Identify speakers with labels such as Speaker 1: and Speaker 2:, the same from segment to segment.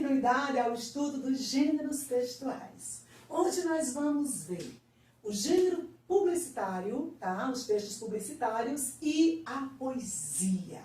Speaker 1: continuidade ao estudo dos gêneros textuais. Hoje nós vamos ver o gênero publicitário, tá? Os textos publicitários e a poesia.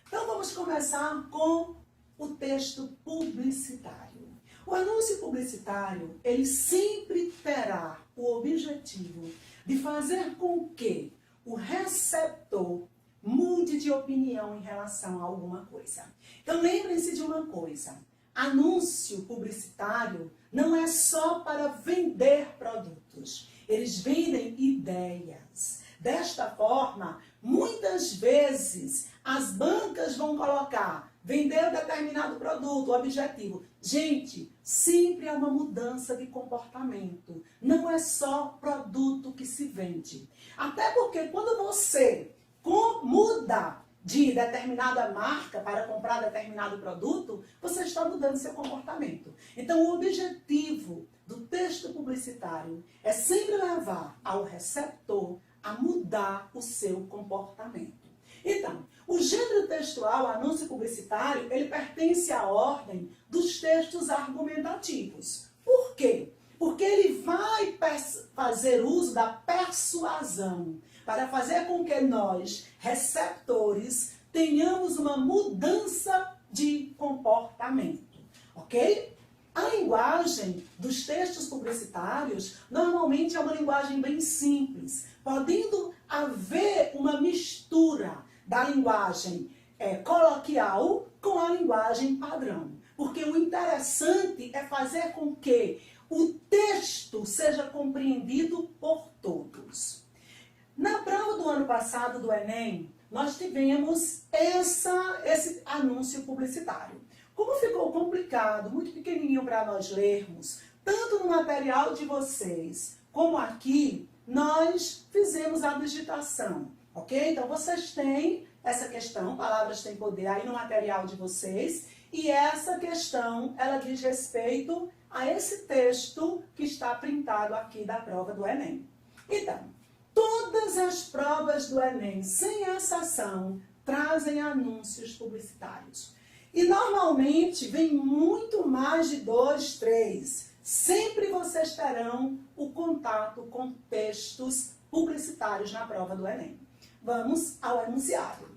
Speaker 1: Então vamos começar com o texto publicitário. O anúncio publicitário, ele sempre terá o objetivo de fazer com que o receptor mude de opinião em relação a alguma coisa. Então lembrem-se de uma coisa, anúncio publicitário não é só para vender produtos, eles vendem ideias. Desta forma, muitas vezes as bancas vão colocar vender determinado produto, o objetivo. Gente, sempre é uma mudança de comportamento, não é só produto que se vende. Até porque quando você muda de determinada marca para comprar determinado produto, você está mudando seu comportamento. Então, o objetivo do texto publicitário é sempre levar ao receptor a mudar o seu comportamento. Então, o gênero textual, anúncio publicitário, ele pertence à ordem dos textos argumentativos. Por quê? Porque ele vai fazer uso da persuasão para fazer com que nós, receptores, tenhamos uma mudança de comportamento, ok? A linguagem dos textos publicitários normalmente é uma linguagem bem simples, podendo haver uma mistura da linguagem coloquial com a linguagem padrão. Porque o interessante é fazer com que o texto seja compreendido por todos. Na prova do ano passado do Enem, nós tivemos esse anúncio publicitário. Como ficou complicado, muito pequenininho para nós lermos, tanto no material de vocês como aqui, nós fizemos a digitação, ok? Então vocês têm essa questão, palavras têm poder, aí no material de vocês, e essa questão, ela diz respeito a esse texto que está printado aqui da prova do Enem. Então, todas as provas do Enem, sem exceção, trazem anúncios publicitários. E normalmente vem muito mais de 2, 3. Sempre vocês terão o contato com textos publicitários na prova do Enem. Vamos ao enunciado.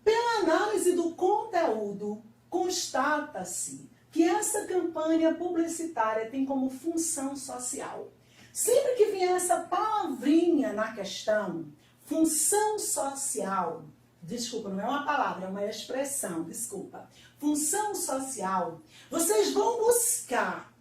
Speaker 1: Pela análise do conteúdo, constata-se que essa campanha publicitária tem como função social. Sempre que vier essa palavrinha na questão, função social, desculpa, não é uma palavra, é uma expressão, desculpa. Função social, vocês vão buscar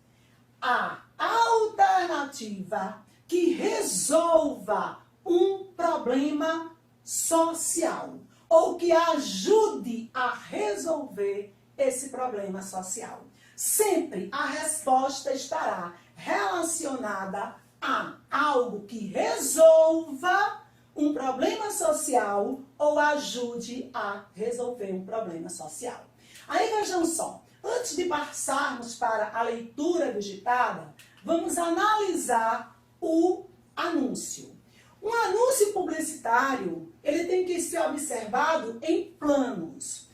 Speaker 1: a alternativa que resolva um problema social ou que ajude a resolver esse problema social. Sempre a resposta estará relacionada a algo que resolva um problema social ou ajude a resolver um problema social. Aí vejam só, antes de passarmos para a leitura digitada, vamos analisar o anúncio. Um anúncio publicitário, ele tem que ser observado em planos.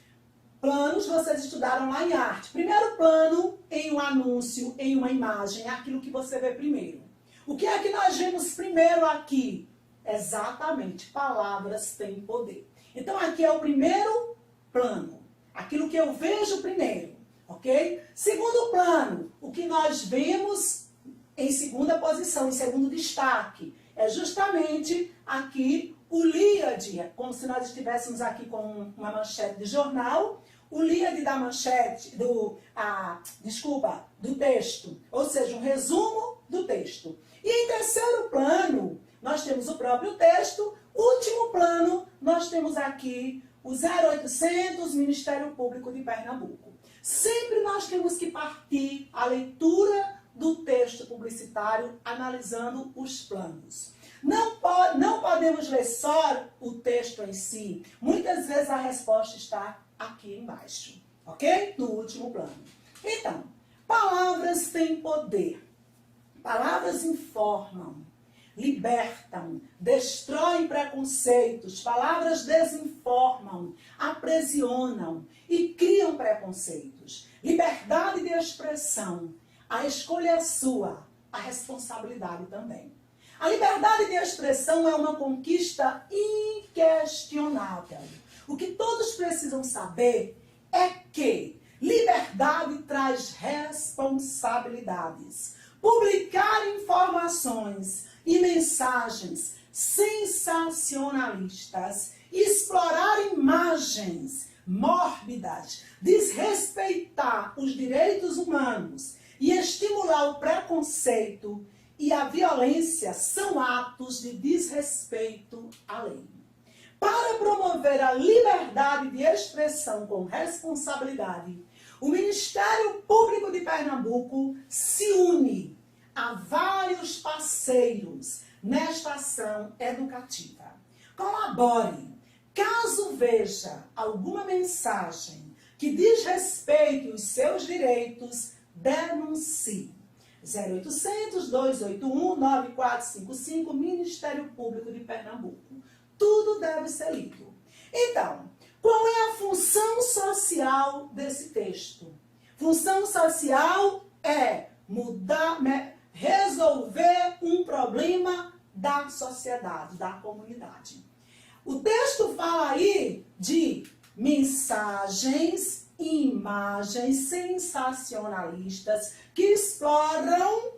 Speaker 1: Planos vocês estudaram lá em arte. Primeiro plano em um anúncio, em uma imagem, é aquilo que você vê primeiro. O que é que nós vemos primeiro aqui? Exatamente, palavras têm poder. Então aqui é o primeiro plano, aquilo que eu vejo primeiro, ok? Segundo plano, o que nós vemos em segunda posição, em segundo destaque, é justamente aqui o Líade, como se nós estivéssemos aqui com uma manchete de jornal, o Líade da manchete, do texto, ou seja, um resumo do texto. E em terceiro plano, nós temos o próprio texto. Último plano, nós temos aqui o 0800 Ministério Público de Pernambuco. Sempre nós temos que partir a leitura do texto publicitário analisando os planos. Não podemos ler só o texto em si. Muitas vezes a resposta está aqui embaixo, ok? No último plano. Então, palavras têm poder. Palavras informam. libertam, destroem preconceitos, palavras desinformam, aprisionam e criam preconceitos. Liberdade de expressão, a escolha é sua, a responsabilidade também. A liberdade de expressão é uma conquista inquestionável. O que todos precisam saber é que liberdade traz responsabilidades. Publicar informações e mensagens sensacionalistas, explorar imagens mórbidas, desrespeitar os direitos humanos e estimular o preconceito e a violência são atos de desrespeito à lei. Para promover a liberdade de expressão com responsabilidade, o Ministério Público de Pernambuco se une a vários parceiros nesta ação educativa. Colabore. Caso veja alguma mensagem que desrespeite os seus direitos, denuncie. 0800-281-9455, Ministério Público de Pernambuco. Tudo deve ser lido. Então, qual é a função social desse texto? Função social é resolver um problema da sociedade, da comunidade. O texto fala aí de mensagens, imagens sensacionalistas que exploram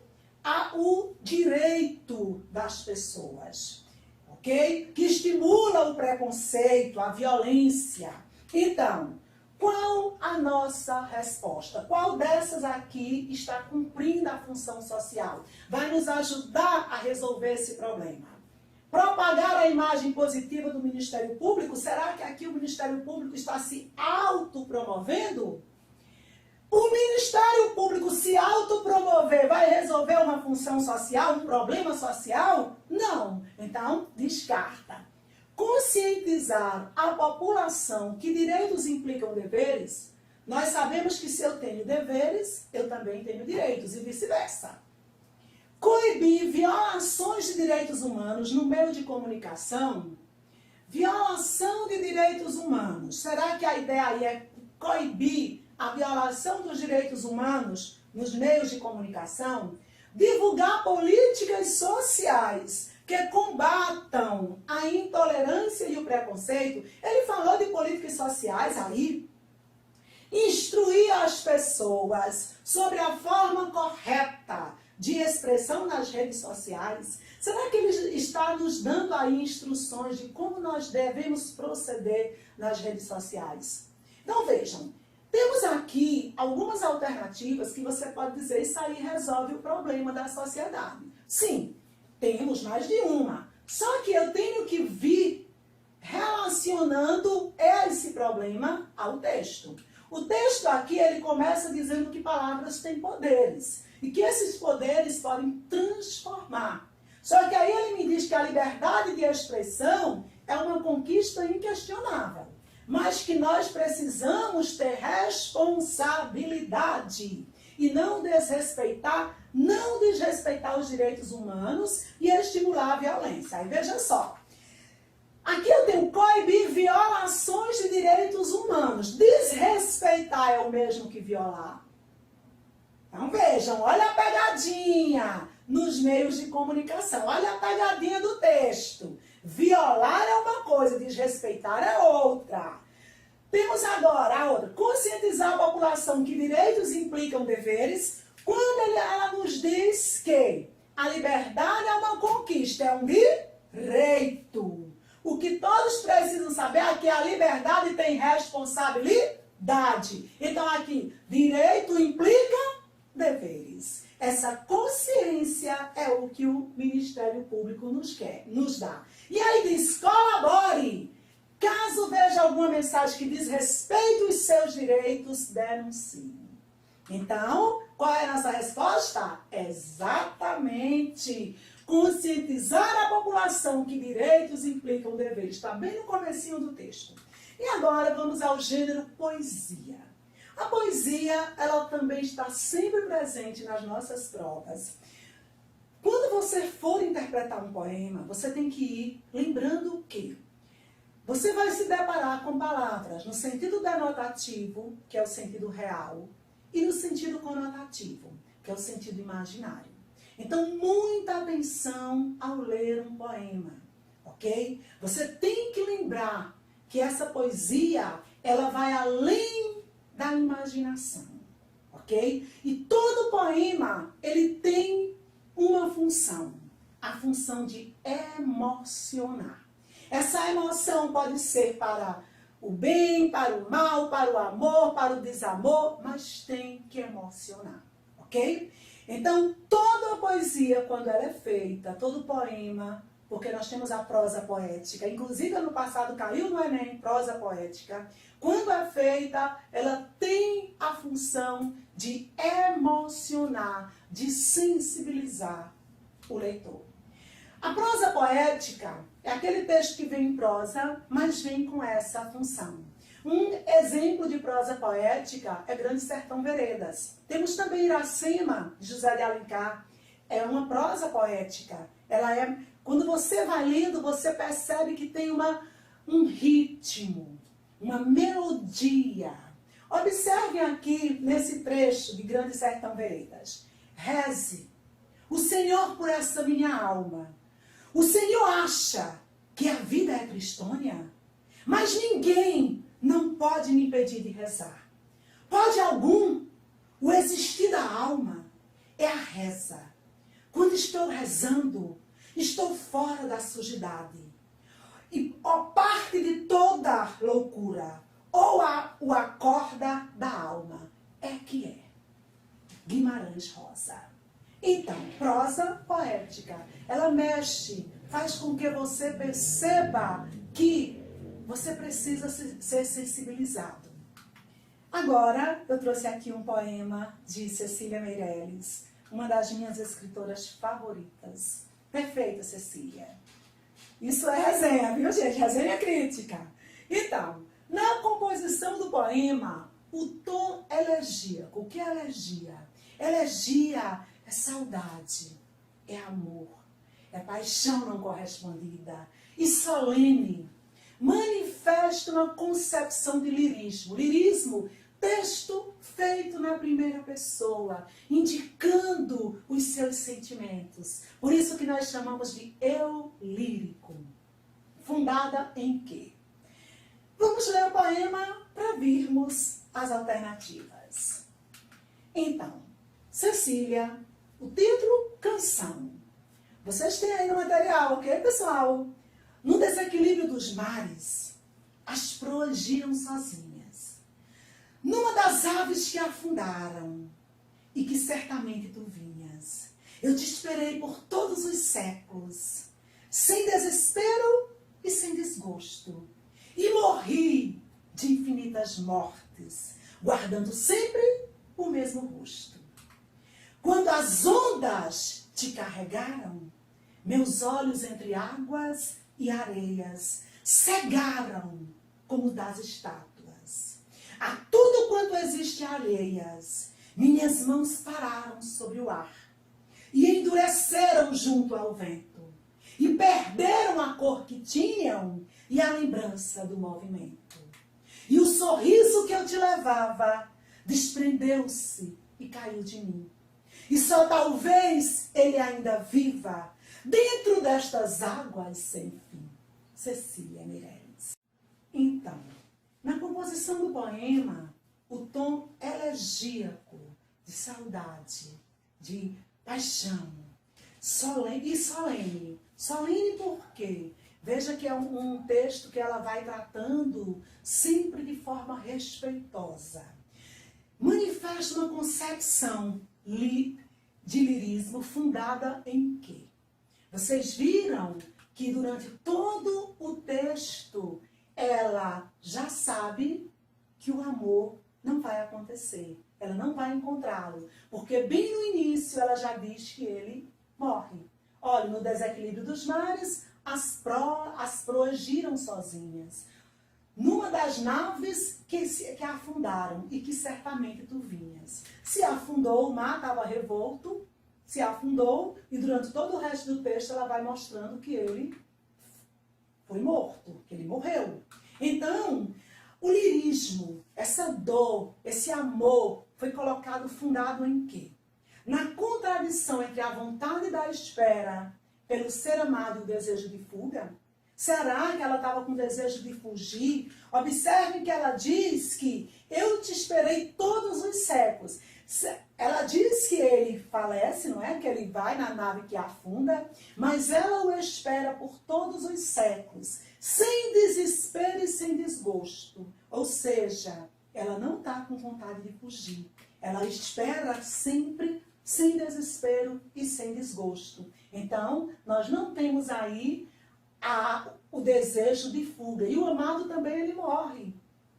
Speaker 1: o direito das pessoas, ok? Que estimulam o preconceito, a violência. Então, qual a nossa resposta? Qual dessas aqui está cumprindo a função social? Vai nos ajudar a resolver esse problema. Propagar a imagem positiva do Ministério Público? Será que aqui o Ministério Público está se autopromovendo? O Ministério Público se autopromover vai resolver uma função social, um problema social? Não. Então, descarta. Conscientizar a população que direitos implicam deveres, nós sabemos que se eu tenho deveres, eu também tenho direitos e vice-versa. Coibir violações de direitos humanos no meio de comunicação. Violação de direitos humanos. Será que a ideia aí é coibir a violação dos direitos humanos nos meios de comunicação? Divulgar políticas sociais que combatam a intolerância e o preconceito. Ele falou de políticas sociais aí. Instruir as pessoas sobre a forma correta de expressão nas redes sociais. Será que ele está nos dando aí instruções de como nós devemos proceder nas redes sociais? Então vejam, temos aqui algumas alternativas que você pode dizer isso aí resolve o problema da sociedade. Sim, temos mais de uma. Só que eu tenho que vir relacionando esse problema ao texto. O texto aqui, ele começa dizendo que palavras têm poderes. E que esses poderes podem transformar. Só que aí ele me diz que a liberdade de expressão é uma conquista inquestionável. Mas que nós precisamos ter responsabilidade. E não desrespeitar os direitos humanos e estimular a violência. Aí veja só. Aqui eu tenho coibir violações de direitos humanos. Desrespeitar é o mesmo que violar. Então vejam, olha a pegadinha nos meios de comunicação. Olha a pegadinha do texto. Violar é uma coisa, desrespeitar é outra. Temos agora a outra. Conscientizar a população que direitos implicam deveres, quando ela nos diz que a liberdade é uma conquista, é um direito. O que todos precisam saber é que a liberdade tem responsabilidade. Então aqui, direito implica deveres. Essa consciência é o que o Ministério Público nos dá. E aí diz, colabore. Caso veja alguma mensagem que diz respeito aos seus direitos, denuncie. Então, qual é a nossa resposta? Exatamente. Conscientizar a população que direitos implicam deveres. Está bem no comecinho do texto. E agora vamos ao gênero poesia. A poesia, ela também está sempre presente nas nossas provas. Quando você for interpretar um poema, você tem que ir lembrando que você vai se deparar com palavras no sentido denotativo, que é o sentido real, e no sentido conotativo, que é o sentido imaginário. Então, muita atenção ao ler um poema, ok? Você tem que lembrar que essa poesia, ela vai além da imaginação, ok? E todo poema, ele tem uma função, a função de emocionar. Essa emoção pode ser para o bem, para o mal, para o amor, para o desamor, mas tem que emocionar, ok? Então, toda a poesia, quando ela é feita, todo poema, porque nós temos a prosa poética, inclusive ano passado caiu no Enem, prosa poética, quando é feita, ela tem a função de emocionar, de sensibilizar o leitor. A prosa poética é aquele texto que vem em prosa, mas vem com essa função. Um exemplo de prosa poética é Grande Sertão Veredas. Temos também Iracema, de José de Alencar. É uma prosa poética. Ela é, quando você vai lendo, você percebe que tem um ritmo, uma melodia. Observem aqui nesse trecho de Grande Sertão Veredas. Reze o Senhor por essa minha alma. O Senhor acha que a vida é tristonha, mas ninguém não pode me impedir de rezar. Pode algum? O existir da alma é a reza. Quando estou rezando, estou fora da sujidade. E parte de toda loucura, ou o acorda da alma, é que é. Guimarães Rosa. Então, prosa poética, ela mexe, faz com que você perceba que você precisa ser sensibilizado. Agora, eu trouxe aqui um poema de Cecília Meirelles, uma das minhas escritoras favoritas. Perfeita, Cecília. Isso é resenha, viu, gente? Resenha crítica. Então, na composição do poema, o tom elegíaco. O que é elegia? Elegia é saudade, é amor, é paixão não correspondida e solene. Manifesta uma concepção de lirismo. Lirismo, texto feito na primeira pessoa, indicando os seus sentimentos. Por isso que nós chamamos de eu lírico. Fundada em quê? Vamos ler o poema para virmos as alternativas. Então, Cecília, o título, Canção. Vocês têm aí no material, ok, pessoal? No desequilíbrio dos mares, as proas giram sozinhas. Numa das aves que afundaram, e que certamente tu vinhas, eu te esperei por todos os séculos, sem desespero e sem desgosto, e morri de infinitas mortes, guardando sempre o mesmo rosto. Quando as ondas te carregaram, meus olhos entre águas e areias cegaram como das estátuas. A tudo quanto existe alheias, minhas mãos pararam sobre o ar e endureceram junto ao vento e perderam a cor que tinham e a lembrança do movimento. E o sorriso que eu te levava desprendeu-se e caiu de mim. E só talvez ele ainda viva dentro destas águas sem fim. Cecília Meirelles. Então, na composição do poema, o tom elegíaco, de saudade, de paixão, solene e solene. Solene por quê? Veja que é um texto que ela vai tratando sempre de forma respeitosa. Manifesta uma concepção de lirismo fundada em quê? Vocês viram que durante todo o texto ela já sabe que o amor não vai acontecer. Ela não vai encontrá-lo. Porque bem no início ela já diz que ele morre. Olha, no desequilíbrio dos mares, as proas giram sozinhas. Numa das naves que afundaram e que certamente tu vinhas. Se afundou, o mar estava revolto, se afundou e durante todo o resto do texto ela vai mostrando que ele foi morto, que ele morreu. Então, o lirismo, essa dor, esse amor, foi colocado fundado em quê? Na contradição entre a vontade da espera pelo ser amado e o desejo de fuga. Será que ela estava com desejo de fugir? Observem que ela diz que eu te esperei todos os séculos. Ela diz que ele falece, não é? Que ele vai na nave que afunda, mas ela o espera por todos os séculos, sem desespero e sem desgosto. Ou seja, ela não está com vontade de fugir. Ela espera sempre sem desespero e sem desgosto. Então, nós não temos aí o desejo de fuga. E o amado também, ele morre.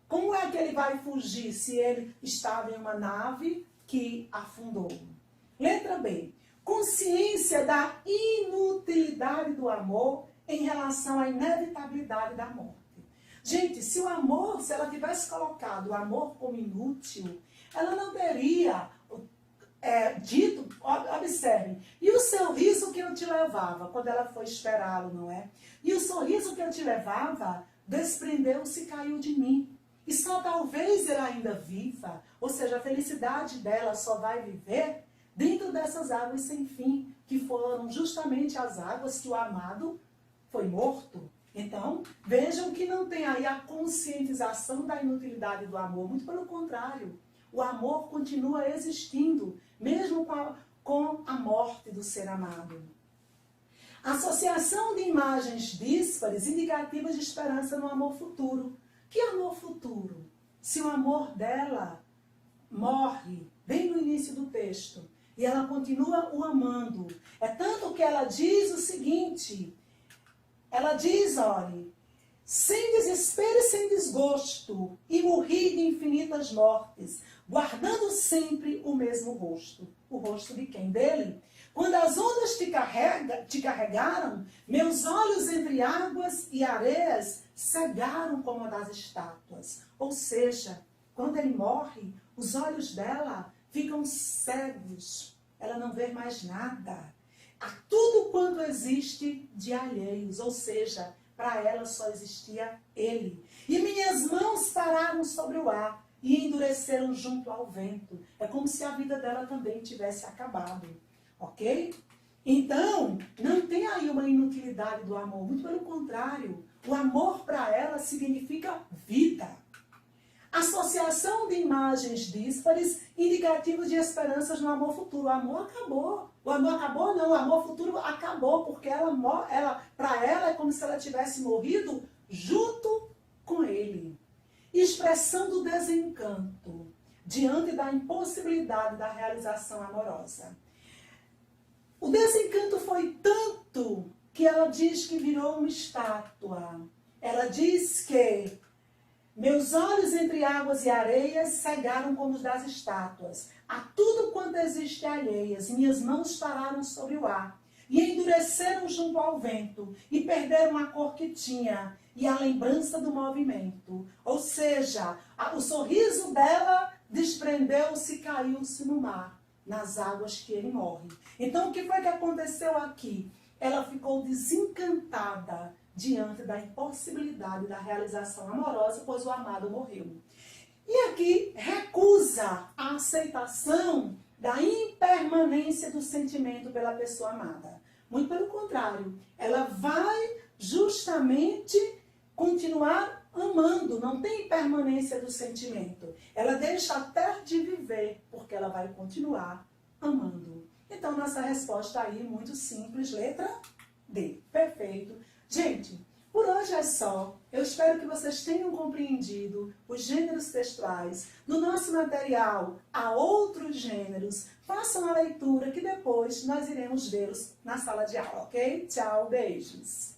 Speaker 1: Como é que ele vai fugir se ele estava em uma nave que afundou? Letra B. Consciência da inutilidade do amor em relação à inevitabilidade da morte. Gente, se ela tivesse colocado o amor como inútil, ela não teria dito, observem, e o sorriso que eu te levava, quando ela foi esperá-lo, não é? E o sorriso que eu te levava, desprendeu-se e caiu de mim. E só talvez ela ainda viva, ou seja, a felicidade dela só vai viver dentro dessas águas sem fim, que foram justamente as águas que o amado foi morto. Então, vejam que não tem aí a conscientização da inutilidade do amor, muito pelo contrário. O amor continua existindo, mesmo com a morte do ser amado. Associação de imagens díspares indicativas de esperança no amor futuro. Que amor futuro? Se o amor dela morre bem no início do texto e ela continua o amando. É tanto que ela diz o seguinte, ela diz, olhe, sem desespero e sem desgosto, e morri de infinitas mortes, guardando sempre o mesmo rosto. O rosto de quem? Dele? Quando as ondas te carregaram, meus olhos entre águas e areias cegaram como a das estátuas. Ou seja, quando ele morre, os olhos dela ficam cegos. Ela não vê mais nada. A tudo quanto existe de alheios, ou seja, para ela só existia ele. E minhas mãos pararam sobre o ar e endureceram junto ao vento. É como se a vida dela também tivesse acabado. Ok? Então, não tem aí uma inutilidade do amor. Muito pelo contrário. O amor para ela significa vida. Associação de imagens díspares indicativos de esperanças no amor futuro. O amor acabou. O amor acabou? Não, o amor futuro acabou, porque para ela é como se ela tivesse morrido junto com ele. Expressão do desencanto diante da impossibilidade da realização amorosa. O desencanto foi tanto que ela diz que virou uma estátua. Ela diz que meus olhos entre águas e areias cegaram como os das estátuas. A tudo quanto existe alheias, minhas mãos pararam sobre o ar e endureceram junto ao vento e perderam a cor que tinha e a lembrança do movimento. Ou seja, o sorriso dela desprendeu-se e caiu-se no mar, nas águas que ele morre. Então, o que foi que aconteceu aqui? Ela ficou desencantada diante da impossibilidade da realização amorosa, pois o amado morreu. E aqui recusa a aceitação da impermanência do sentimento pela pessoa amada. Muito pelo contrário, ela vai justamente continuar amando, não tem permanência do sentimento. Ela deixa até de viver, porque ela vai continuar amando. Então, nossa resposta aí, muito simples, letra D. Perfeito. Gente, por hoje é só. Eu espero que vocês tenham compreendido os gêneros textuais. No nosso material, há outros gêneros. Façam a leitura que depois nós iremos vê-los na sala de aula, ok? Tchau, beijos.